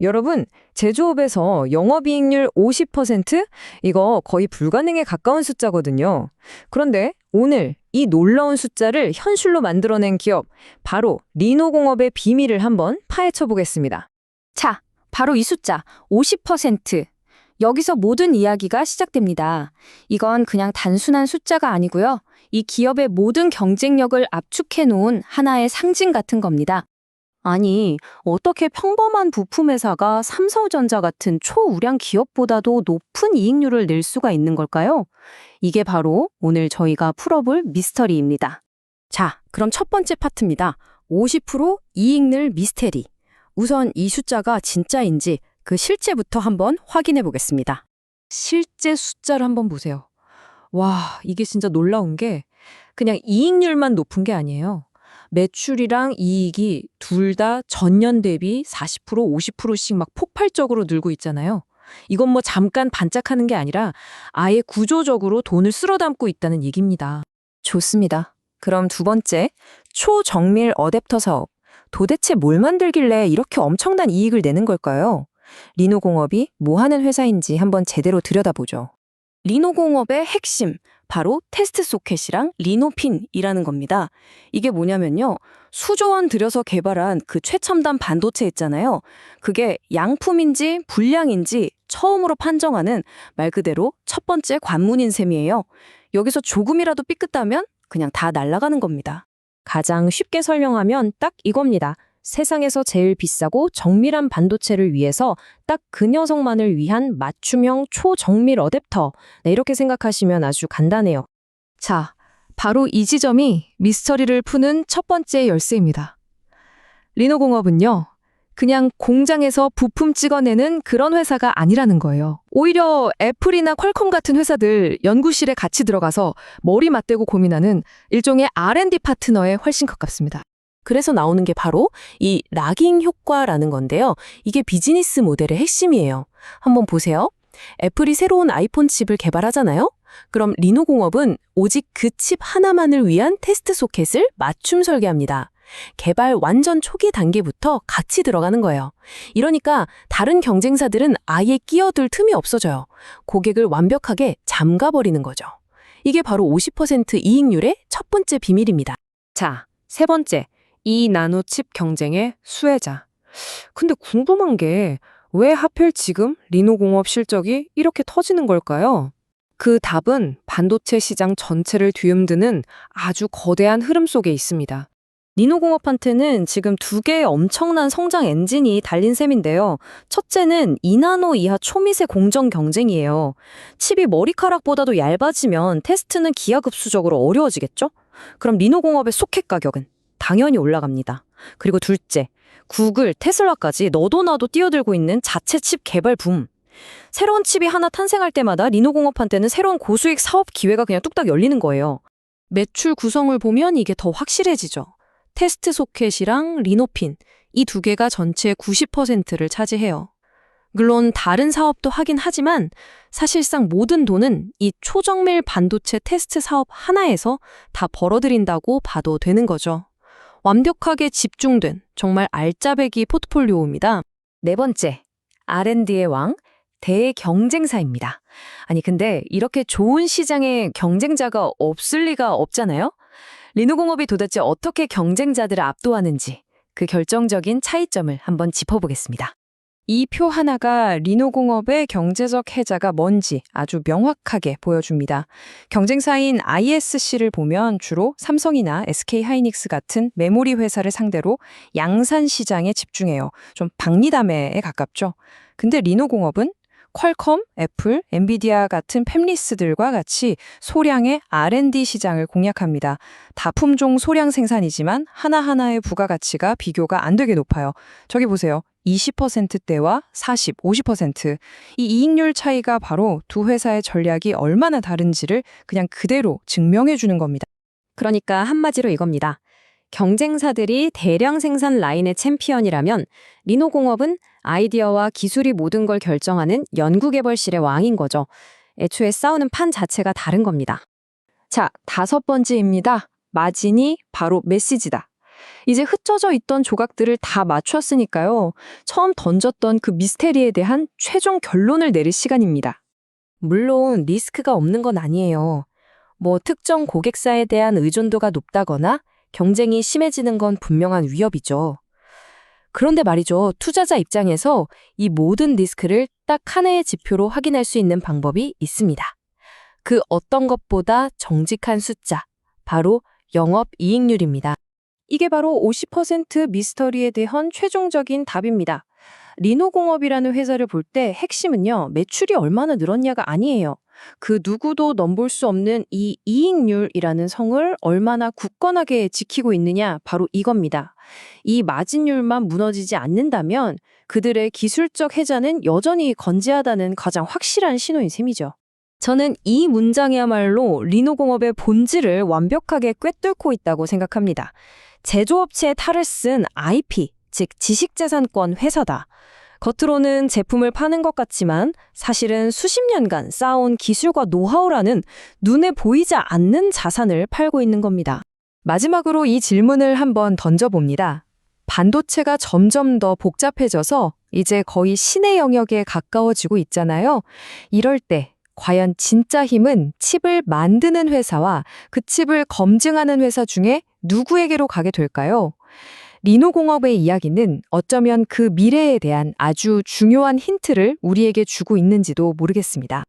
여러분, 제조업에서 영업이익률 50%? 이거 거의 불가능에 가까운 숫자거든요. 그런데 오늘 이 놀라운 숫자를 현실로 만들어낸 기업, 바로 리노공업의 비밀을 한번 파헤쳐 보겠습니다. 자, 바로 이 숫자 50%. 여기서 모든 이야기가 시작됩니다. 이건 그냥 단순한 숫자가 아니고요. 이 기업의 모든 경쟁력을 압축해 놓은 하나의 상징 같은 겁니다. 아니, 어떻게 평범한 부품 회사가 삼성전자 같은 초우량 기업보다도 높은 이익률을 낼 수가 있는 걸까요? 이게 바로 오늘 저희가 풀어볼 미스터리입니다. 자, 그럼 첫 번째 파트입니다. 50% 이익률 미스테리. 우선 이 숫자가 진짜인지 그 실제부터 한번 확인해 보겠습니다. 실제 숫자를 한번 보세요. 와, 이게 진짜 놀라운 게 그냥 이익률만 높은 게 아니에요. 매출이랑 이익이 둘 다 전년 대비 40%, 50%씩 막 폭발적으로 늘고 있잖아요. 이건 뭐 잠깐 반짝하는 게 아니라 아예 구조적으로 돈을 쓸어 담고 있다는 얘기입니다. 좋습니다. 그럼 두 번째, 초정밀 어댑터 사업. 도대체 뭘 만들길래 이렇게 엄청난 이익을 내는 걸까요? 리노공업이 뭐 하는 회사인지 한번 제대로 들여다보죠. 리노공업의 핵심, 바로 테스트 소켓이랑 리노핀이라는 겁니다. 이게 뭐냐면요. 수조 원 들여서 개발한 그 최첨단 반도체 있잖아요. 그게 양품인지 불량인지 처음으로 판정하는 말 그대로 첫 번째 관문인 셈이에요. 여기서 조금이라도 삐끗하면 그냥 다 날아가는 겁니다. 가장 쉽게 설명하면 딱 이겁니다. 세상에서 제일 비싸고 정밀한 반도체를 위해서 딱 그 녀석만을 위한 맞춤형 초정밀 어댑터. 네, 이렇게 생각하시면 아주 간단해요. 자, 바로 이 지점이 미스터리를 푸는 첫 번째 열쇠입니다. 리노공업은요, 그냥 공장에서 부품 찍어내는 그런 회사가 아니라는 거예요. 오히려 애플이나 퀄컴 같은 회사들 연구실에 같이 들어가서 머리 맞대고 고민하는 일종의 R&D 파트너에 훨씬 가깝습니다. 그래서 나오는 게 바로 이 락잉 효과라는 건데요. 이게 비즈니스 모델의 핵심이에요. 한번 보세요. 애플이 새로운 아이폰 칩을 개발하잖아요. 그럼 리노공업은 오직 그 칩 하나만을 위한 테스트 소켓을 맞춤 설계합니다. 개발 완전 초기 단계부터 같이 들어가는 거예요. 이러니까 다른 경쟁사들은 아예 끼어들 틈이 없어져요. 고객을 완벽하게 잠가버리는 거죠. 이게 바로 50% 이익률의 첫 번째 비밀입니다. 자, 세 번째. 이 나노칩 경쟁의 수혜자. 근데 궁금한 게 왜 하필 지금 리노공업 실적이 이렇게 터지는 걸까요? 그 답은 반도체 시장 전체를 뒤흔드는 아주 거대한 흐름 속에 있습니다. 리노공업한테는 지금 두 개의 엄청난 성장 엔진이 달린 셈인데요. 첫째는 2나노 이하 초미세 공정 경쟁이에요. 칩이 머리카락보다도 얇아지면 테스트는 기하급수적으로 어려워지겠죠? 그럼 리노공업의 소켓 가격은 당연히 올라갑니다. 그리고 둘째, 구글, 테슬라까지 너도 나도 뛰어들고 있는 자체 칩 개발 붐. 새로운 칩이 하나 탄생할 때마다 리노공업한테는 새로운 고수익 사업 기회가 그냥 뚝딱 열리는 거예요. 매출 구성을 보면 이게 더 확실해지죠. 테스트 소켓이랑 리노핀, 이 두 개가 전체의 90%를 차지해요. 물론 다른 사업도 하긴 하지만 사실상 모든 돈은 이 초정밀 반도체 테스트 사업 하나에서 다 벌어들인다고 봐도 되는 거죠. 완벽하게 집중된 정말 알짜배기 포트폴리오입니다. 네 번째, R&D의 왕, 대경쟁사입니다. 아니 근데 이렇게 좋은 시장에 경쟁자가 없을 리가 없잖아요? 리노공업이 도대체 어떻게 경쟁자들을 압도하는지 그 결정적인 차이점을 한번 짚어보겠습니다. 이 표 하나가 리노공업의 경제적 해자가 뭔지 아주 명확하게 보여줍니다. 경쟁사인 ISC를 보면 주로 삼성이나 SK하이닉스 같은 메모리 회사를 상대로 양산 시장에 집중해요. 좀 박리담회에 가깝죠. 근데 리노공업은 퀄컴, 애플, 엔비디아 같은 팹리스들과 같이 소량의 R&D 시장을 공략합니다. 다품종 소량 생산이지만 하나하나의 부가가치가 비교가 안 되게 높아요. 저기 보세요. 20%대와 40, 50%. 이 이익률 차이가 바로 두 회사의 전략이 얼마나 다른지를 그냥 그대로 증명해 주는 겁니다. 그러니까 한마디로 이겁니다. 경쟁사들이 대량 생산 라인의 챔피언이라면 리노공업은 아이디어와 기술이 모든 걸 결정하는 연구개발실의 왕인 거죠. 애초에 싸우는 판 자체가 다른 겁니다. 자, 다섯 번째입니다. 마진이 바로 메시지다. 이제 흩어져 있던 조각들을 다 맞췄으니까요. 처음 던졌던 그 미스테리에 대한 최종 결론을 내릴 시간입니다. 물론 리스크가 없는 건 아니에요. 뭐 특정 고객사에 대한 의존도가 높다거나 경쟁이 심해지는 건 분명한 위협이죠. 그런데 말이죠. 투자자 입장에서 이 모든 리스크를 딱 하나의 지표로 확인할 수 있는 방법이 있습니다. 그 어떤 것보다 정직한 숫자, 바로 영업이익률입니다. 이게 바로 50% 미스터리에 대한 최종적인 답입니다. 리노공업이라는 회사를 볼 때 핵심은요, 매출이 얼마나 늘었냐가 아니에요. 그 누구도 넘볼 수 없는 이 이익률이라는 성을 얼마나 굳건하게 지키고 있느냐, 바로 이겁니다. 이 마진율만 무너지지 않는다면 그들의 기술적 해자는 여전히 건재하다는 가장 확실한 신호인 셈이죠. 저는 이 문장이야말로 리노공업의 본질을 완벽하게 꿰뚫고 있다고 생각합니다. 제조업체의 탈을 쓴 IP, 즉 지식재산권 회사다. 겉으로는 제품을 파는 것 같지만 사실은 수십 년간 쌓아온 기술과 노하우라는 눈에 보이지 않는 자산을 팔고 있는 겁니다. 마지막으로 이 질문을 한번 던져봅니다. 반도체가 점점 더 복잡해져서 이제 거의 신의 영역에 가까워지고 있잖아요. 이럴 때 과연 진짜 힘은 칩을 만드는 회사와 그 칩을 검증하는 회사 중에 누구에게로 가게 될까요? 리노공업의 이야기는 어쩌면 그 미래에 대한 아주 중요한 힌트를 우리에게 주고 있는지도 모르겠습니다.